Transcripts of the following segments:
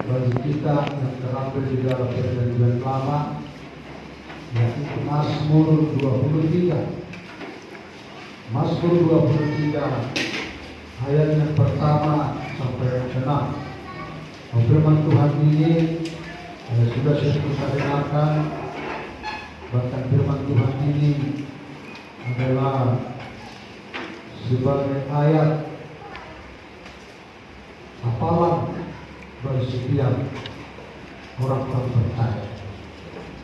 bagi kita yang terampil di dalam perjanjian lama, yaitu Mazmur 23. Mazmur 23 ayat yang pertama sampai yang ke-6. Firman Tuhan ini sudah kita dengarkan. Bahkan firman Tuhan ini adalah sebagai ayat hafalan bagi setiap orang percaya.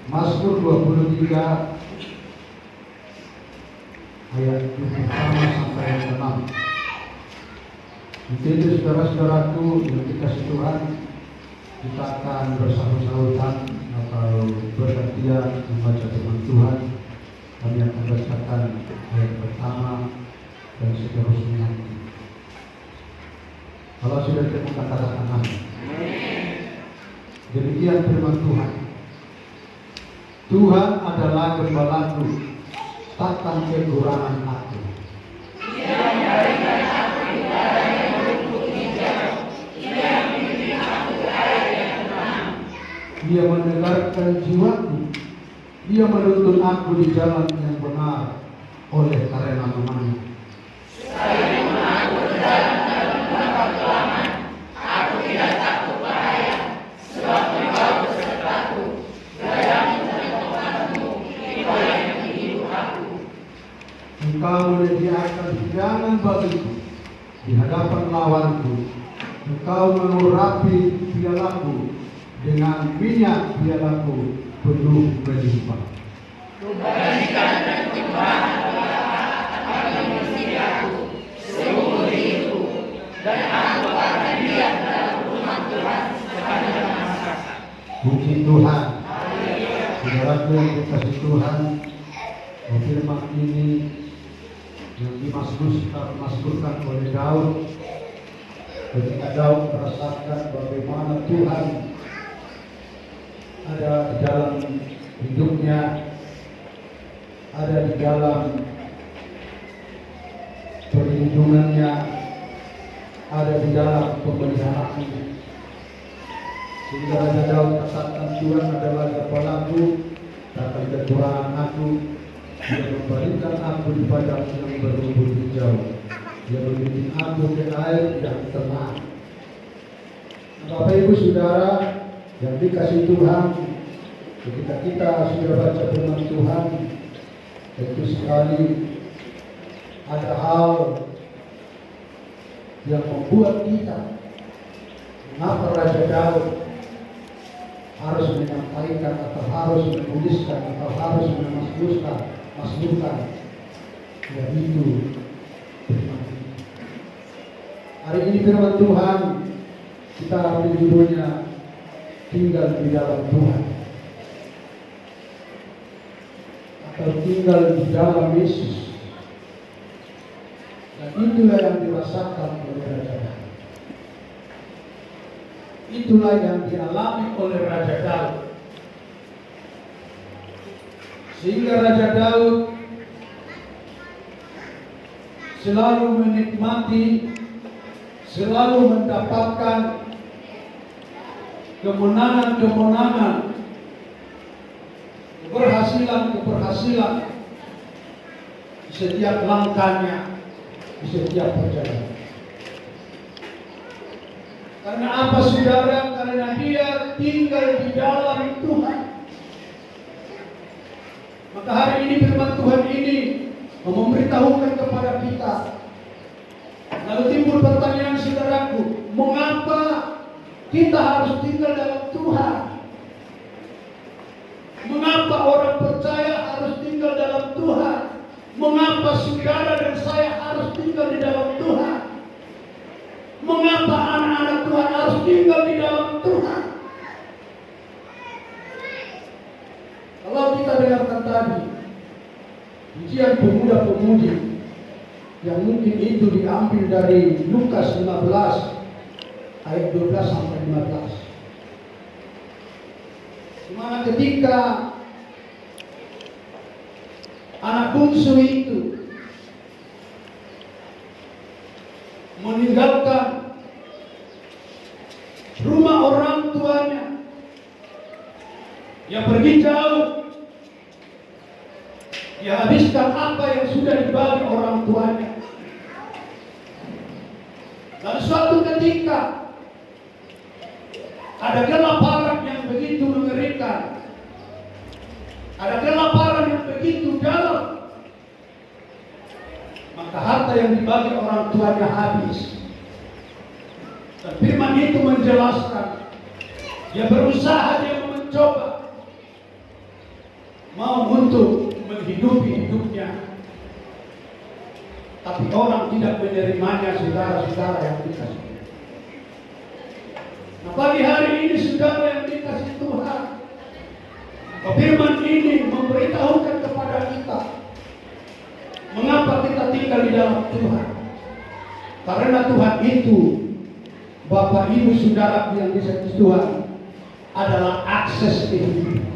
Mazmur 23 ayat yang pertama sampai yang ke-6. Jadi saudara-saudaraku yang dikasih Tuhan, kita akan bersama-sama atau bergantian membaca firman Tuhan. Kami akan bacakan ayat pertama dan seterusnya. Kalau sudah ketemu katakan amin. Demikian firman Tuhan. Tuhan adalah gembalaku, takkan kekurangan aku. Ia memberikan aku di padang yang rumput hijau. Ia membimbing aku ke air yang tenang. Dia mendengarkan jiwaku. Dia menuntun aku di jalan yang benar oleh karena namanya. Sekalipun aku berjalan dalam lembah kelaman, aku tidak takut bahaya, sebab Engkau besertaku. Gayamu dan topanmu, Engkau yang menghibur aku. Engkau menyediakan hidangan bagiku di hadapan lawanku. Engkau mengurapi pialaku, dengan minyak pialaku penuh berlimpah. Kebaikan dan kebenaran akan mengisi aku seumur hidupku, dan aku akan diam dalam rumah Tuhan sepanjang masa. Puji Tuhan. Saudaraku yang dikasihi Tuhan, firman ini yang dimasmurkan oleh Daud ketika Daud merasakan bagaimana Tuhan ada di dalam hidupnya, ada di dalam perlindungannya, ada di dalam pemeliharaannya. Sehingga Raja Daud katakan, Tuhan adalah kepalaku, takkan kekurangan aku. Dia memberikan aku di padang yang berumput hijau. Dia membimbing aku ke air yang tenang. Bapak Ibu Saudara yang dikasihi Tuhan, ketika kita sudah baca firman Tuhan, tentu sekali ada hal yang membuat kita, mengapa Raja Daud harus menyampaikan atau harus menuliskan atau harus memasmurkan, yaitu firman. Hari ini firman Tuhan kita ambil judulnya tinggal di dalam Tuhan atau tinggal di dalam Yesus. Dan itulah yang dirasakan oleh Raja Daud. Itulah yang dialami oleh Raja Daud. Sehingga Raja Daud selalu menikmati, selalu mendapatkan kemenangan-kemenangan, keberhasilan di setiap langkahnya, di setiap perjalanan. Karena apa saudara? Karena dia tinggal di dalam Tuhan. Maka hari ini firman Tuhan ini memberitahukan kepada kita. Lalu timbul pertanyaan saudaraku, mengapa kita harus tinggal dalam Tuhan? Mengapa orang percaya harus tinggal dalam Tuhan? Mengapa saudara dan saya harus tinggal di dalam Tuhan? Mengapa anak-anak Tuhan harus tinggal di dalam Tuhan? Kalau kita dengarkan tadi pujian pemuda-pemudi yang mungkin itu diambil dari Lukas 15 ayat 12 sampai 15. Di mana ketika anak bungsu itu meninggalkan rumah orang tua Dia pergi jauh. Dia habiskan apa yang sudah dibagi orang tuanya. Lalu suatu ketika ada kelaparan yang begitu mengerikan. Ada kelaparan yang begitu dalam. Maka harta yang dibagi orang tuanya habis. Dan firman itu menjelaskan, dia berusaha, dia mencoba mau untuk menghidupi hidupnya. Tapi orang tidak menerimanya, saudara-saudara yang dikasih. Nah, pagi hari ini saudara yang dikasih Tuhan, firman ini memberitahukan kepada kita mengapa kita tinggal di dalam Tuhan. Karena Tuhan itu, Bapak Ibu Saudara yang dikasih Tuhan, adalah akses kehidupan.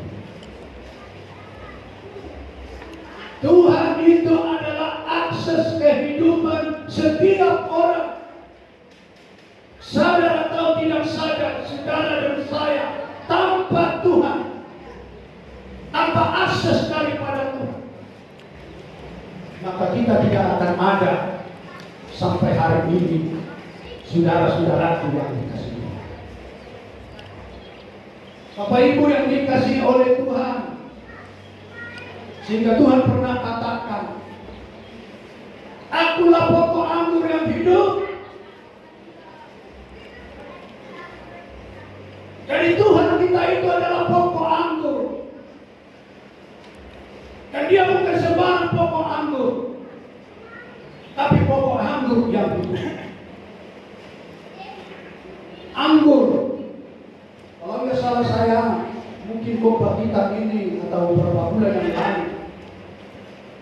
Tuhan itu adalah akses kehidupan setiap orang. Sadar atau tidak sadar, saudara dan saya, tanpa Tuhan, tanpa akses daripada Tuhan, maka kita tidak akan ada sampai hari ini, saudara-saudara yang dikasihi. Bapak Ibu yang dikasihi oleh Tuhan, sehingga Tuhan pernah katakan, akulah pokok anggur yang hidup. Jadi Tuhan kita itu adalah pokok anggur. Dan dia bukan sembarang pokok anggur, tapi pokok anggur yang hidup. Anggur, kalau nggak salah saya, mungkin khotbah kita ini atau beberapa bulan yang lalu,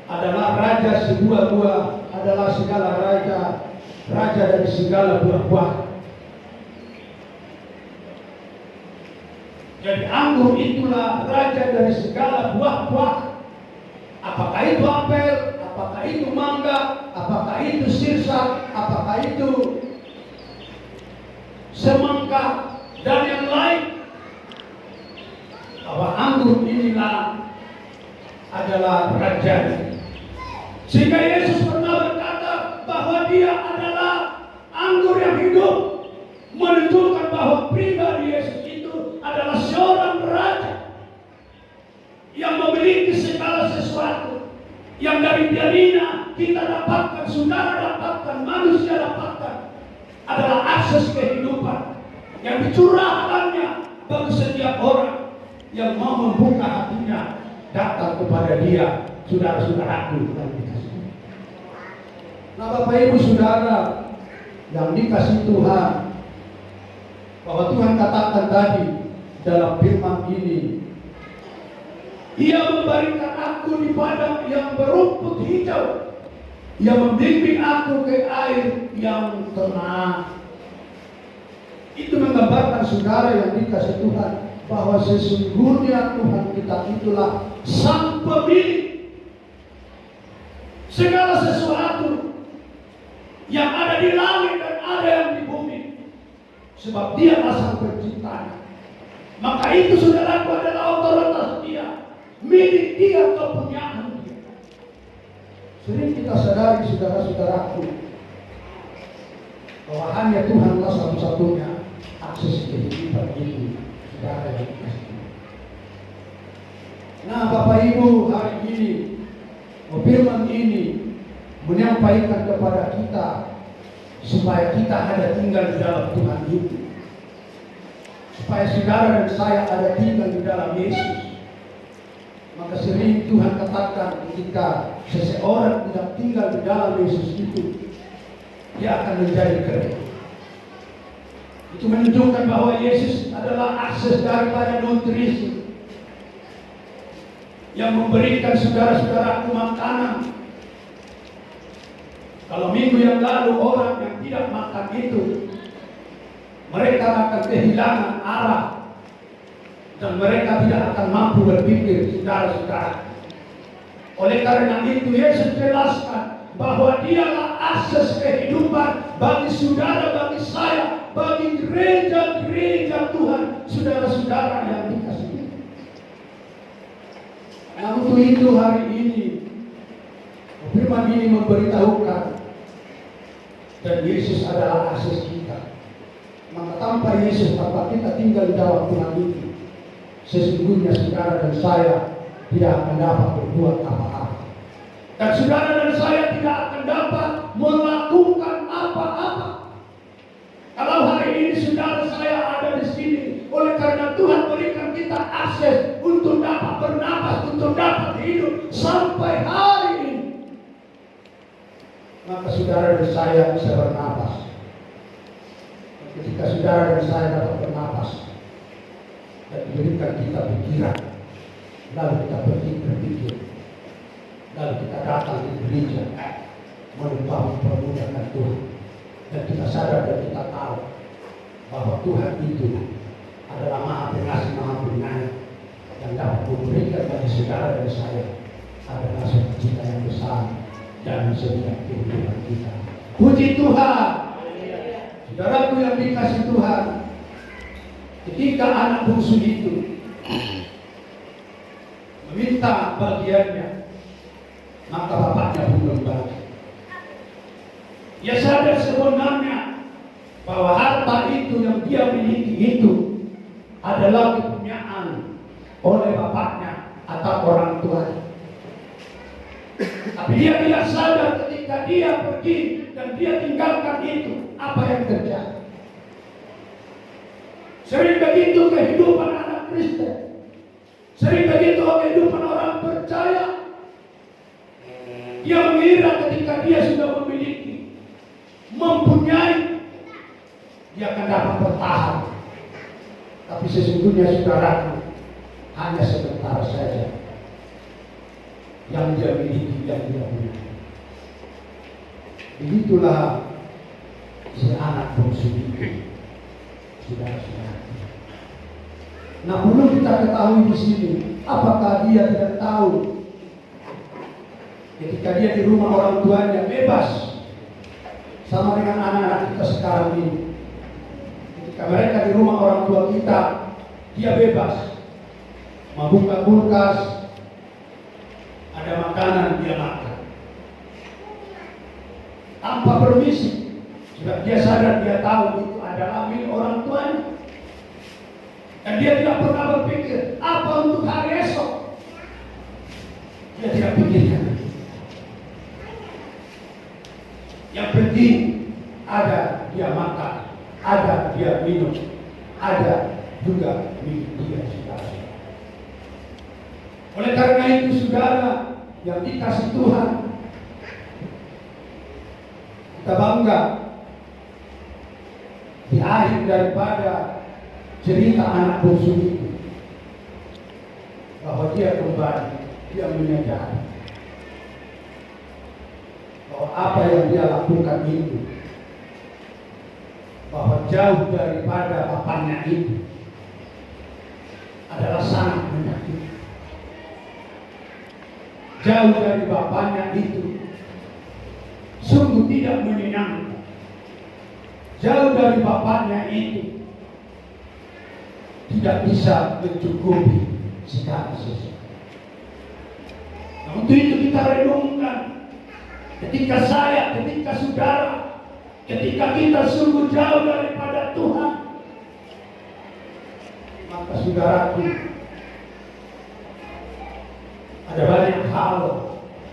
adalah raja sebuah buah, adalah segala raja dari segala buah-buah. Jadi anggur itulah raja dari segala buah-buah. Apakah itu apel, apakah itu mangga, apakah itu sirsak, apakah itu semangka, dan yang lain. Bahwa anggur inilah adalah raja. Sehingga Yesus pernah berkata bahwa dia adalah anggur yang hidup, menunjukkan bahwa pribadi Yesus itu adalah seorang raja yang memiliki segala sesuatu yang dari dirinya kita dapatkan, saudara dapatkan, manusia dapatkan, adalah akses kehidupan yang dicurahkannya bagi setiap orang yang mau membuka hatinya datang kepada dia, saudara-saudaraku yang dikasihi. Nah, Bapak Ibu Saudara yang dikasihi Tuhan, bahwa Tuhan katakan tadi dalam firman ini, Ia memberikan aku di padang yang berumput hijau, Ia membimbing aku ke air yang tenang. Itu menggambarkan saudara yang dikasihi Tuhan, bahwa sesungguhnya Tuhan kita itulah sang pemilik segala sesuatu yang ada di langit dan ada yang di bumi, sebab Dialah sang pencipta. Maka itu saudaraku adalah otoritas Dia, milik Dia, kepunyaan Dia. Sering kita sadari saudara-saudaraku bahwa hanya Tuhanlah satu-satunya akses kehidupan itu, saudara yang dikasihi. Nah, Bapak Ibu, hari ini firman ini menyampaikan kepada kita supaya kita ada tinggal di dalam Tuhan itu, supaya saudara dan saya ada tinggal di dalam Yesus. Maka sering Tuhan katakan, ketika seseorang tidak tinggal di dalam Yesus itu, dia akan menjadi kering. Itu menunjukkan bahwa Yesus adalah akses daripada nutrisi yang memberikan saudara-saudaraku makanan. Kalau minggu yang lalu orang yang tidak makan itu, mereka akan kehilangan arah dan mereka tidak akan mampu berpikir, saudara-saudara. Oleh karena itu Yesus jelaskan bahwa Dialah akses kehidupan bagi saudara, bagi saya, bagi gereja-gereja Tuhan, saudara-saudara yang dikasihi. Nah, untuk itu hari ini firman ini memberitahukan dan Yesus adalah akses kita. Maka tanpa Yesus, tanpa kita tinggal di dalam Tuhan ini, sesungguhnya saudara dan saya tidak akan dapat berbuat apa-apa. Dan saudara dan saya tidak akan dapat melakukan apa-apa. Kalau hari ini saudara saya ada di sini, oleh karena Tuhan berikan kita akses untuk dapat bernapas, untuk dapat hidup sampai hari ini, maka saudara dan saya bisa bernapas. Ketika saudara dan saya dapat bernapas dan diberikan kita pikiran, lalu kita berpikir, lalu kita datang di gereja menumpang permuliaan Tuhan, dan kita sadar dan kita tahu bahwa Tuhan itu adalah Maha Pengasih, Maha Penyayang, yang dapat memberikan bagi saudara dan saya adalah sukacita yang besar dan setiap kehidupan kita. Puji Tuhan. Saudaraku yang dikasih Tuhan, ketika anak bungsu itu meminta bagiannya, maka bapaknya pun membagi. Dia sadar sebenarnya bahwa harta itu yang dia miliki itu adalah kepunyaan oleh bapaknya atau orang tuanya. Tapi dia tidak sadar ketika dia pergi dan dia tinggalkan itu, apa yang terjadi. Sering begitu kehidupan anak Kristen, sering begitu kehidupan orang percaya. Dia mengira ketika dia sudah memiliki, mempunyai, dia akan dapat bertahan. Tapi sesungguhnya saudaraku, hanya sebentar saja yang dia miliki, yang dia punya. Begitulah si anak bungsu itu, saudara-saudara. Nah, perlu kita ketahui di sini, apakah dia tidak tahu ketika dia di rumah orang tuanya bebas sama dengan anak-anak kita sekarang ini. Ketika mereka di rumah orang tua kita, dia bebas membuka kulkas, ada makanan dia makan tanpa permisi. Sebab dia sadar, dia tahu itu adalah milik orang tuanya. Dan dia tidak pernah berpikir apa untuk hari esok. Dia tidak pikirkan. Yang penting ada dia makan, ada dia minum, ada juga milik dia saudara. Oleh karena itu saudara yang dikasih Tuhan, kita bangga di akhir daripada cerita anak bungsu itu, bahwa dia kembali, dia menyadari bahwa apa yang dia lakukan itu, bahwa jauh daripada bapaknya itu adalah sangat menyakiti. Jauh dari bapaknya itu sungguh tidak menyenangkan. Jauh dari bapaknya itu tidak bisa mencukupi segala sesuatu. Nah, untuk itu kita renungkan, ketika saya, ketika saudara, ketika kita sungguh jauh daripada Tuhan, maka saudaraku, ada banyak hal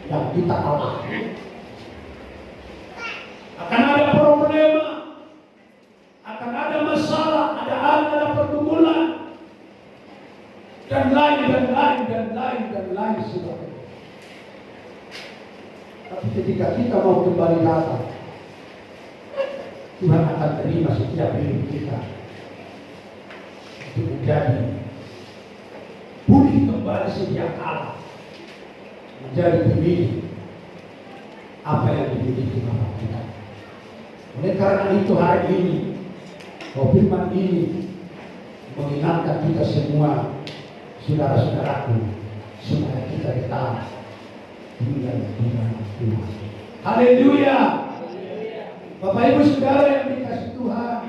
yang kita alami. Akan ada problema, akan ada masalah, ada pergumulan, dan lain sebagainya. Tapi ketika kita mau kembali datang, Tuhan akan terima setiap hidup kita untuk menjadi pulih kembali sedia kala, menjadi pemilik apa yang dimiliki Bapa kita. Oleh karena itu hari ini, firman ini mengingatkan kita semua, saudara-saudaraku, supaya kita tetap tinggal di dalam Tuhan. Haleluya. Bapak Ibu Saudara yang dikasihi Tuhan,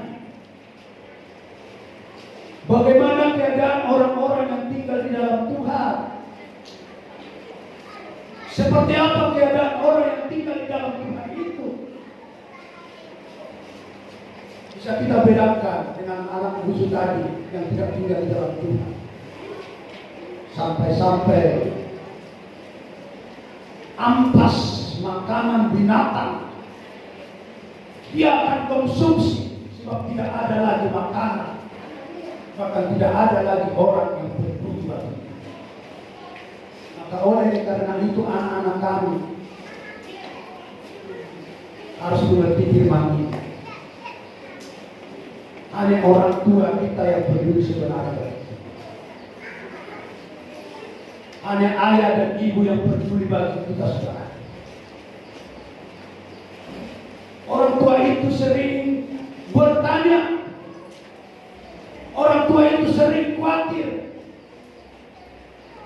bagaimana keadaan orang-orang yang tinggal di dalam Tuhan? Seperti apa keadaan orang yang tinggal di dalam Tuhan itu? Bisa kita bedakan dengan anak busuk tadi yang tidak tinggal di dalam Tuhan. Sampai-sampai ampas makanan binatang dia akan konsumsi, sebab tidak ada lagi makanan, bahkan tidak ada lagi orang yang peduli bagi. Maka oleh karena itu anak-anak kami harus mengerti firman ini. Hanya orang tua kita yang peduli sebenarnya. Hanya ayah dan ibu yang peduli bagi kita saudara. Orang tua itu sering bertanya. Orang tua itu sering khawatir.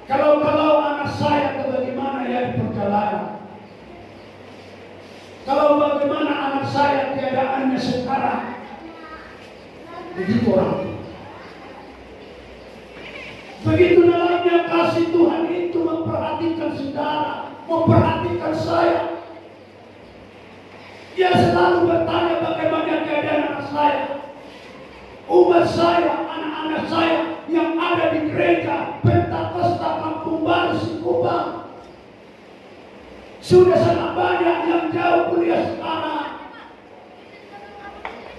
Kalau anak saya bagaimana ya di perjalanan. Kalau bagaimana anak saya keadaannya sekarang. Begitu orang tua. Begitu dalamnya kasih Tuhan itu memperhatikan saudara, memperhatikan saya. Dia selalu bertanya bagaimana keadaan anak saya, umat saya, anak-anak saya yang ada di gereja Pentakosta Kampung Baru Sikubang. Sudah sangat banyak yang jauh kuliah sekarang.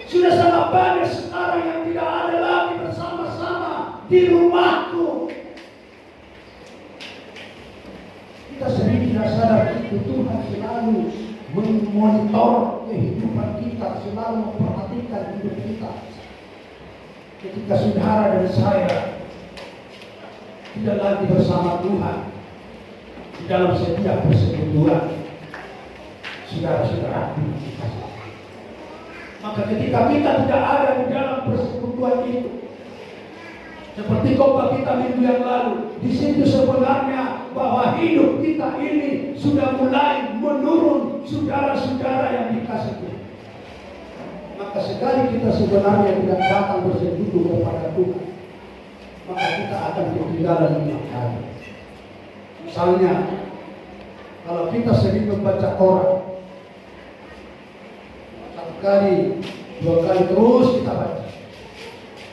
Sudah sangat banyak sekarang yang tidak ada lagi bersama-sama di rumahku. Kita sering tidak sadar itu Tuhan selalu memonitor kehidupan kita, selalu memperhatikan hidup kita. Ketika saudara dan saya tidak lagi bersama Tuhan di dalam setiap persekutuan, saudara-saudara, maka ketika kita tidak ada di dalam persekutuan itu, seperti khotbah kita minggu yang lalu, di situ sebenarnya bahwa hidup kita ini sudah mulai menurun, saudara-saudara yang dikasihi Tuhan. Maka sekali kita sebenarnya tidak datang bersekutu kepada Tuhan, maka kita akan ketinggalan banyak hal. Misalnya, kalau kita sering membaca Quran, satu kali, dua kali terus kita baca.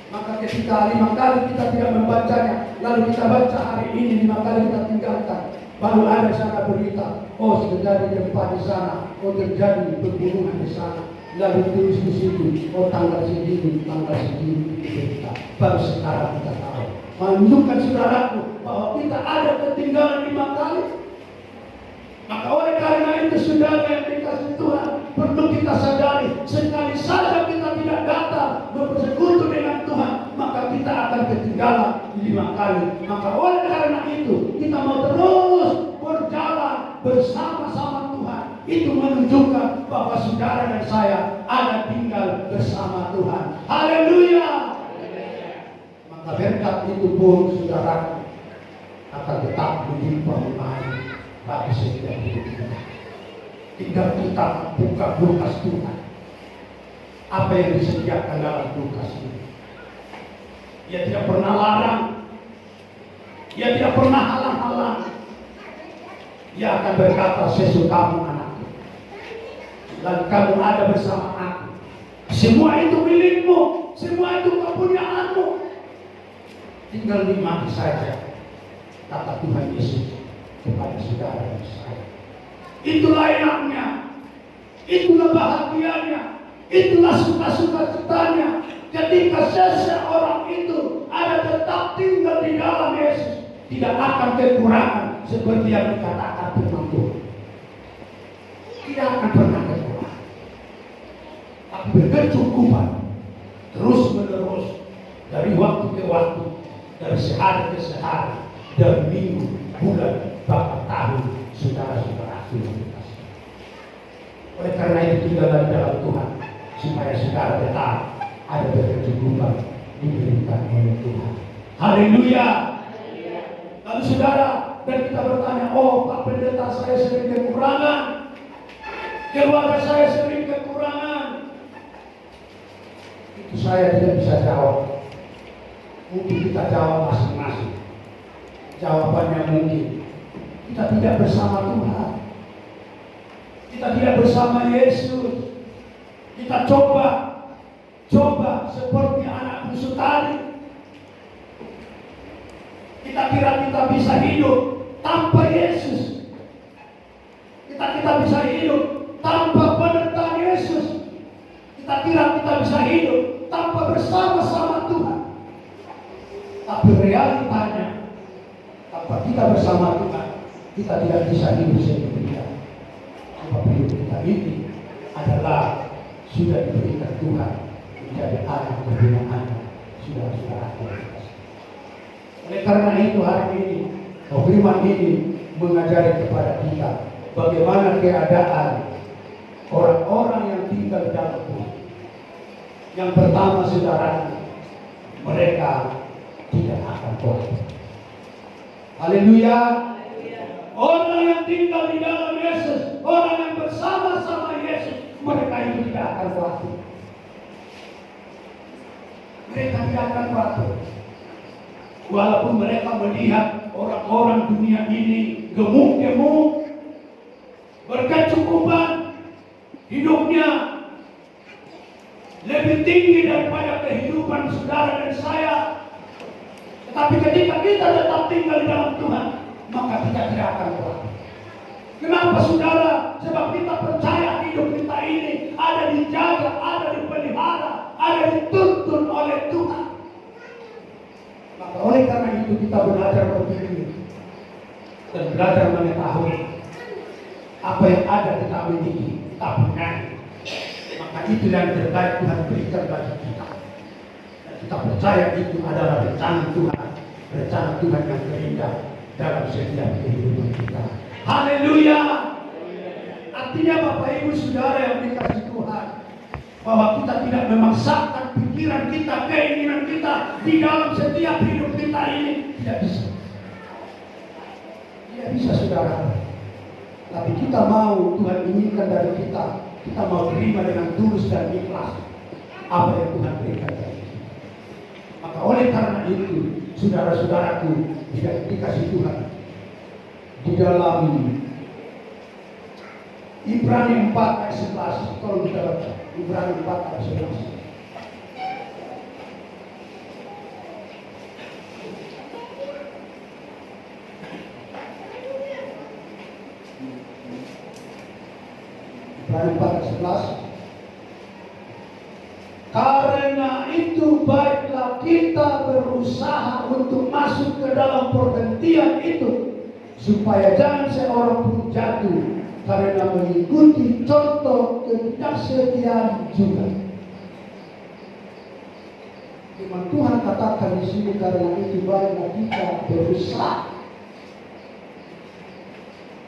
Maka ketika 5 kali kita tidak membacanya, lalu kita baca hari ini 5 kali kita tinggalkan, baru ada sana berita, oh terjadi gempa di sana, oh terjadi pembunuhan di sana, lalu tulis di situ, oh tanggal segini berita. Baru sekarang kita tahu. Menunjukkan saudaraku bahwa kita ada ketinggalan 5 kali. Maka oleh karena itu saudara yang dikasih Tuhan, perlu kita sadari, sekali saja kita tidak datang bersekutu dengan Tuhan, maka kita akan ketinggalan 5 kali. Maka oleh karena itu kita mau terus berjalan bersama-sama Tuhan. Itu menunjukkan bahwa saudara dan saya ada tinggal bersama Tuhan. Haleluya. Maka berkat itu pun saudara akan tetap menimpa bagi setiap hidup kita. Tinggal kita buka berkas Tuhan. Apa yang disediakan dalam berkas ini. Dia tidak pernah larang. Dia tidak pernah halang-halang. Dia akan berkata, sesukamu anakku. Lalu kamu ada bersama aku. Semua itu milikmu. Semua itu kepunyaanmu. Tinggal nikmati saja. Kata Tuhan Yesus kepada saudara dan saya. Itulah enaknya, itulah bahagianya, itulah suka-suka citanya ketika seseorang itu ada tetap tinggal di dalam Yesus, tidak akan kekurangan seperti yang dikatakan firman Tuhan. Tidak akan pernah kekurangan, tapi berkecukupan terus menerus dari waktu ke waktu, dari sehari ke sehari, dari minggu, bulan, bahkan tahun, saudara-saudara Tuhan. Oleh karena itu tinggallah di dalam Tuhan, supaya saudara tetap ada berkecukupan diberikan oleh Tuhan. Haleluya. Lalu saudara, dan kita bertanya, oh Pak Pendeta, saya sering kekurangan, keluarga saya sering kekurangan. Itu saya tidak bisa jawab. Mungkin kita jawab masing-masing. Jawabannya mungkin kita tidak bersama Tuhan. Kita tidak bersama Yesus. Kita coba seperti anak bungsu tadi. Kita kira kita bisa hidup tanpa Yesus. Kita bisa hidup tanpa penyertaan Yesus. Kita kira kita bisa hidup tanpa bersama-sama Tuhan. Tapi realitanya, tanpa kita bersama Tuhan, kita tidak bisa hidup sendirian. Sebab hidup kita ini adalah sudah diberikan Tuhan menjadi anak kebenaran saudara-saudara. Oleh karena itu hari ini, firman ini mengajari kepada kita bagaimana keadaan orang-orang yang tinggal di dalam Tuhan. Yang pertama saudara, mereka tidak akan khawatir. Haleluya. Orang yang tinggal di dalam Yesus, orang yang bersama-sama Yesus, mereka itu tidak akan khawatir. Mereka tidak akan khawatir. Walaupun mereka melihat orang-orang dunia ini gemuk-gemuk, berkecukupan, hidupnya lebih tinggi daripada kehidupan saudara dan saya. Tetapi ketika kita tetap tinggal di dalam Tuhan, maka kita tidak akan khawatir. Kenapa saudara? Sebab kita percaya hidup kita ini ada dijaga, ada dipelihara, ada dituntun oleh Tuhan. Maka oleh karena itu kita belajar berpikir dan belajar mengetahui apa yang ada kita miliki, kita punya. Maka itu yang terbaik Tuhan berikan bagi kita. Dan kita percaya itu adalah rencana Tuhan yang terindah dalam setiap kehidupan kita. Haleluya. Artinya Bapak Ibu Saudara yang dikasih Tuhan, bahwa kita tidak memaksakan pikiran kita, keinginan kita di dalam setiap hidup kita ini. Tidak bisa. Tidak bisa saudara. Tapi kita mau, Tuhan inginkan dari kita, kita mau terima dengan tulus dan ikhlas apa yang Tuhan berikan dari kita. Maka oleh karena itu, saudara-saudaraku tidak dikasih Tuhan, di dalam Ibrani 4 ayat 11, tolong kita baca Ibrani 4 ayat 11. Ibrani 4 ayat 11. Karena itu baiklah kita berusaha untuk masuk ke dalam perhentian itu, supaya jangan seorang pun jatuh karena mengikuti contoh ketidaksetiaan juga. Firman Tuhan katakan di sini, karena itu baiklah kita berusaha.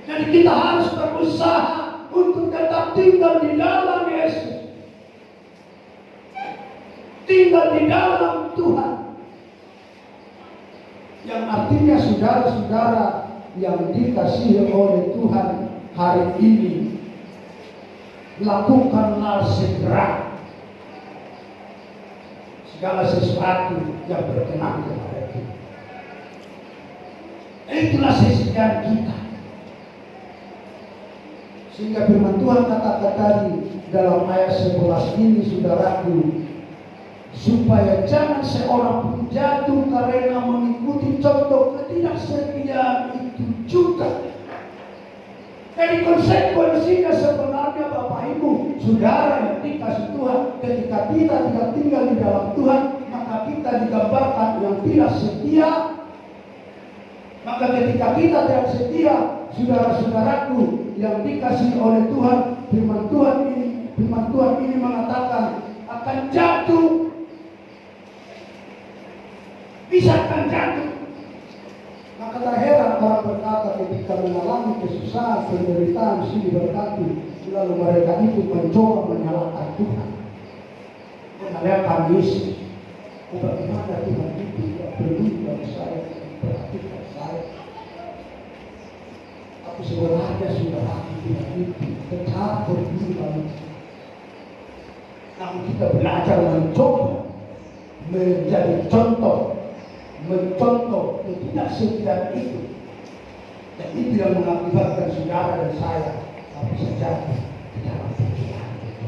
Jadi kita harus berusaha untuk tetap tinggal di dalam Yesus, tinggal di dalam Tuhan. Yang artinya saudara-saudara yang dikasihi oleh Tuhan hari ini, lakukanlah segera segala sesuatu yang berkenan kepada Tuhan. Itulah sesediaan kita. Sehingga firman Tuhan katakan tadi dalam ayat 11 ini, saudaraku, supaya jangan seorang pun jatuh karena mengikuti contoh ketidaksetiaan itu juga. Jadi konsekuensinya sebenarnya Bapak Ibu Saudara yang dikasih Tuhan, ketika kita tidak tinggal di dalam Tuhan, maka kita digambarkan yang tidak setia. Maka ketika kita tidak setia, saudara-saudaraku yang dikasih oleh Tuhan, firman Tuhan ini mengatakan akan jatuh. Bisa akan jatuh. Maka tak heran orang berkata ketika mengalami kesusahan, penderitaan, silih berkati, lalu mereka itu mencoba menyalahkan Tuhan, menyalahkan Yesus. Bagaimana Tuhan itu tidak peduli bagi saya, perhatikan saya. Tapi sebenarnya saudara Tuhan itu tetap peduli bagi kita. Namun kita belajar mencoba menjadi contoh, mencontoh ketidaksetiaan itu. Dan itu yang mengakibatkan saudara dan saya bisa jatuh di dalam pencobaan itu.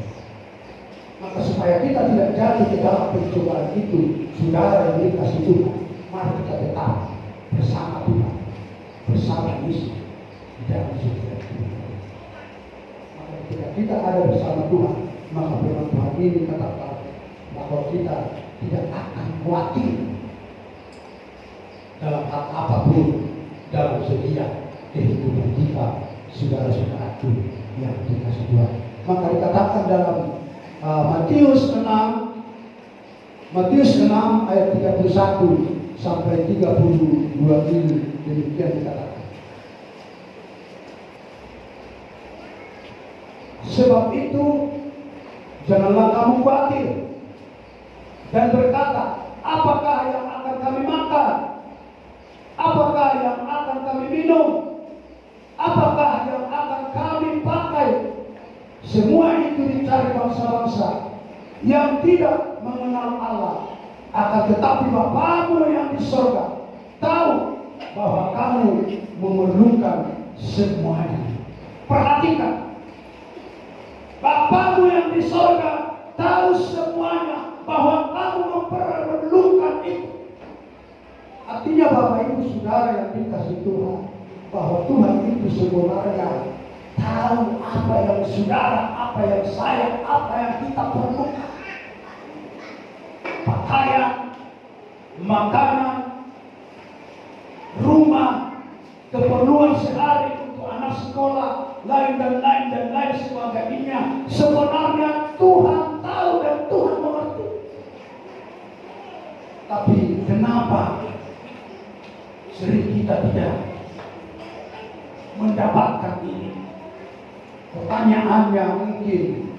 Maka supaya kita tidak jatuh di dalam pencobaan itu, saudara yang dikasih Tuhan, mari kita tetap bersama Tuhan, bersama Yesus di dalam surga Tuhan. Maka ketika kita ada bersama Tuhan, maka firman Tuhan ini katakan bahwa kita tidak akan khawatir dalam hal apapun dalam setiap kehidupan kita, saudara-saudaraku yang dikasih Tuhan. Maka dikatakan dalam Matius 6 ayat 31 sampai 32 ini demikian dikatakan. Sebab itu janganlah kamu khawatir dan berkata, apakah yang akan kami makan? Apakah yang akan kami minum? Apakah yang akan kami pakai? Semua itu dicari bangsa-bangsa yang tidak mengenal Allah. Akan tetapi Bapamu yang di surga tahu bahwa kamu memerlukan semuanya. Perhatikan, Bapamu yang di surga tahu semuanya bahwa kamu memerlukan itu. Artinya Bapak Ibu Saudara yang dikasih Tuhan, bahwa Tuhan itu sebenarnya tahu apa yang saudara, apa yang saya, apa yang kita perlukan. Pakaian, makanan, rumah, keperluan sehari untuk anak sekolah, lain dan lain sebagainya. Sebenarnya Tuhan tahu dan Tuhan mengerti. Tapi kenapa sering kita tidak mendapatkan ini? Pertanyaan yang mungkin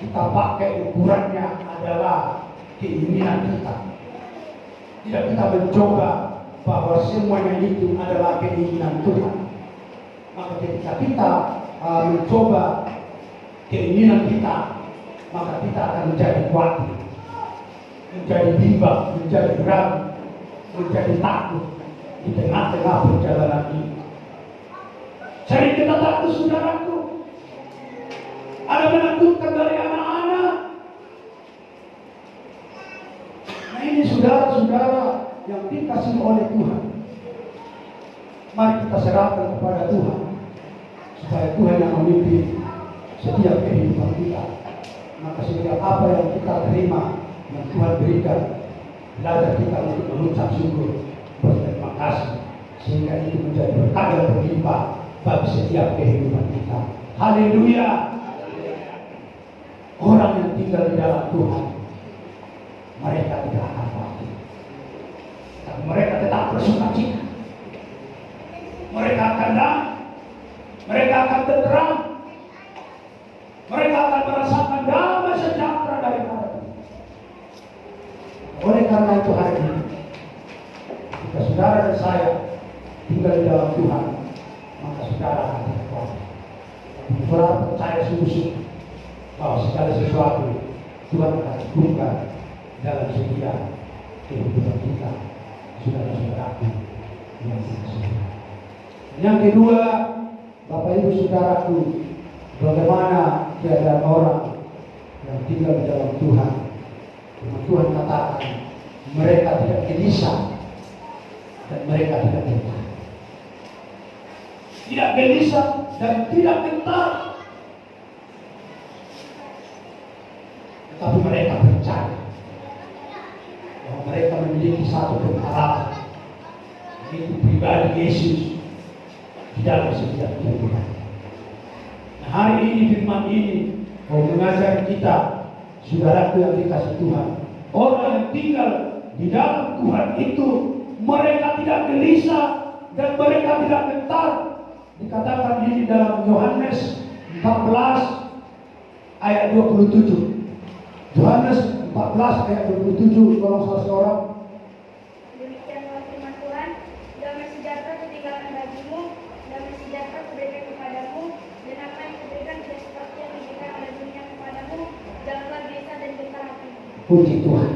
kita pakai ukurannya adalah keinginan kita. Tidak kita mencoba bahwa semuanya itu adalah keinginan Tuhan. Maka ketika kita mencoba keinginan kita, maka kita akan menjadi khawatir, menjadi bimbang, menjadi ragu, menjadi takut di tengah-tengah perjalanan ini. Sering kita takut, saudaraku. Ada menakutkan dari anak-anak. Nah ini saudara-saudara yang dikasih oleh Tuhan. Mari kita serahkan kepada Tuhan, supaya Tuhan yang memimpin setiap kehidupan kita. Maka setiap apa yang kita terima, yang Tuhan berikan, belajar kita untuk mengucap syukur, berterima kasih, sehingga itu menjadi berkah yang berlimpah bagi setiap kehidupan kita. Haleluya. Orang yang tinggal di dalam Tuhan, mereka tidak akan khawatir, tapi mereka tetap bersukacita. Mereka akan damai, mereka akan tenteram, mereka akan merasakan damai sejahtera dari Tuhan. Oleh karena itu hari ini, jika saudara dan saya tinggal di dalam Tuhan, maka saudara akan tidak khawatir. Saudara percaya sungguh-sungguh bahwa segala sesuatu Tuhan akan lakukan dalam setiap kehidupan kita, saudara-saudaraku yang dikasihi. Yang kedua, Bapak Ibu Saudaraku, bagaimana keadaan orang yang tinggal di dalam Tuhan. Tuhan katakan mereka tidak gelisah dan mereka tidak gentar. Tidak gelisah dan tidak gentar, tapi mereka percaya bahwa mereka memiliki satu pengharapan, yaitu pribadi Yesus di dalam setiap kehidupan. Nah, hari ini firman ini mau mengajar kita, saudaraku yang dikasih Tuhan, orang yang tinggal di dalam Tuhan itu mereka tidak gelisah dan mereka tidak gentar. Dikatakan ini dalam Yohanes 14 ayat 27. Yohanes 14 ayat 27, tolong salah seorang. Demikianlah firman Tuhan, damai sejahtera kutinggalkan bagimu, damai sejahtera kuberikan kepadamu, dan apa yang kuberikan tidak seperti yang diberikan oleh dunia kepadamu. Janganlah gelisah dan gentar hatimu. Puji Tuhan.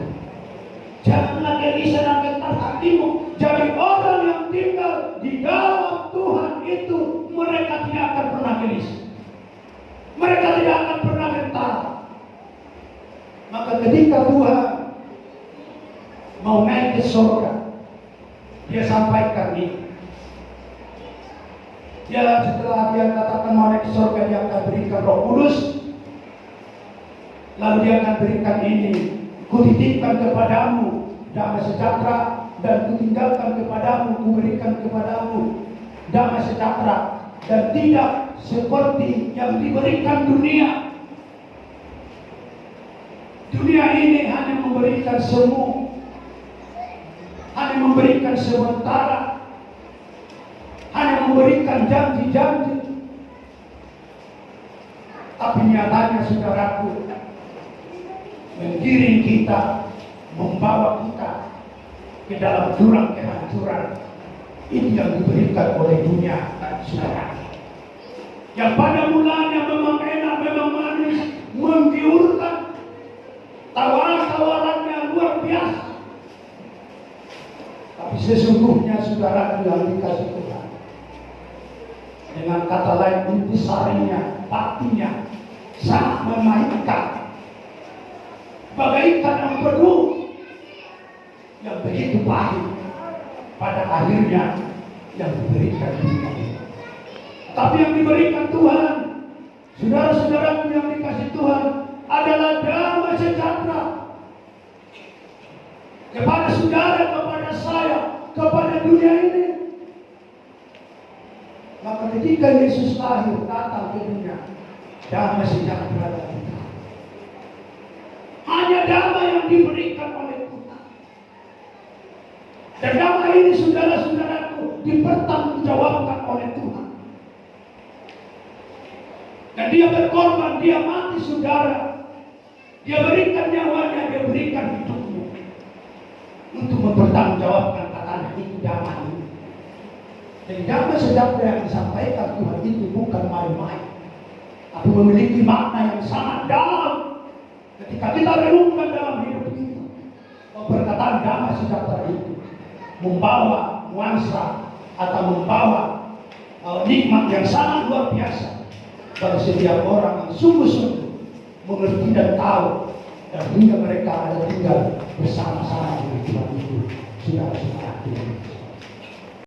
Janganlah gelisah dan gentar hatimu. Jadi orang yang tinggal di dalam Tuhan itu mereka tidak akan pernah gentar. Maka ketika Tuhan mau naik ke surga, dia sampaikan ini. Dia setelah dia katakan mau naik ke surga, dia akan berikan Roh Kudus. Lalu dia akan berikan ini, kutitipkan kepadamu damai sejahtera, dan kutinggalkan kepadamu, kuberikan kepadamu damai sejahtera, dan tidak seperti yang diberikan dunia. Dunia ini hanya memberikan semu, hanya memberikan sementara, hanya memberikan janji-janji. Tapi nyatanya saudaraku, menggiring kita, membawa kita ke dalam jurang kehancuran. Ini yang diberikan oleh dunia, saudara. Yang pada mulanya memang enak, memang manis, menggiurkan, tawaran-tawarannya luar biasa. Tapi sesungguhnya saudara yang dikasih Tuhan, dengan kata lain intisarinya, partinya sangat memainkan, bagaikan yang penuh, yang begitu pahit, pada akhirnya yang diberikan dunia. Tapi yang diberikan Tuhan, saudara-saudaraku yang dikasih Tuhan, adalah damai sejahtera kepada saudara, kepada saya, kepada dunia ini. Maka ketika Yesus lahir datang ke dunia, damai sejahtera dari Tuhan. Hanya damai yang diberikan oleh Tuhan. Dan damai ini saudara-saudaraku dipertanggungjawabkan oleh Tuhan. Dan dia berkorban, dia mati saudara. Dia berikan nyawanya, dia berikan hidupnya untuk mempertanggungjawabkan katanya itu damai ini. Dan damai sejahtera yang disampaikan Tuhan itu bukan main-main, tapi memiliki makna yang sangat dalam. Ketika kita renungkan dalam hidup kita, perkataan damai sejahtera itu membawa nuansa atau membawa nikmat yang sangat luar biasa bagi setiap orang yang sungguh-sungguh mengerti dan tahu, dan hingga mereka ada tinggal bersama-sama dengan Tuhan itu. Saudara-saudara.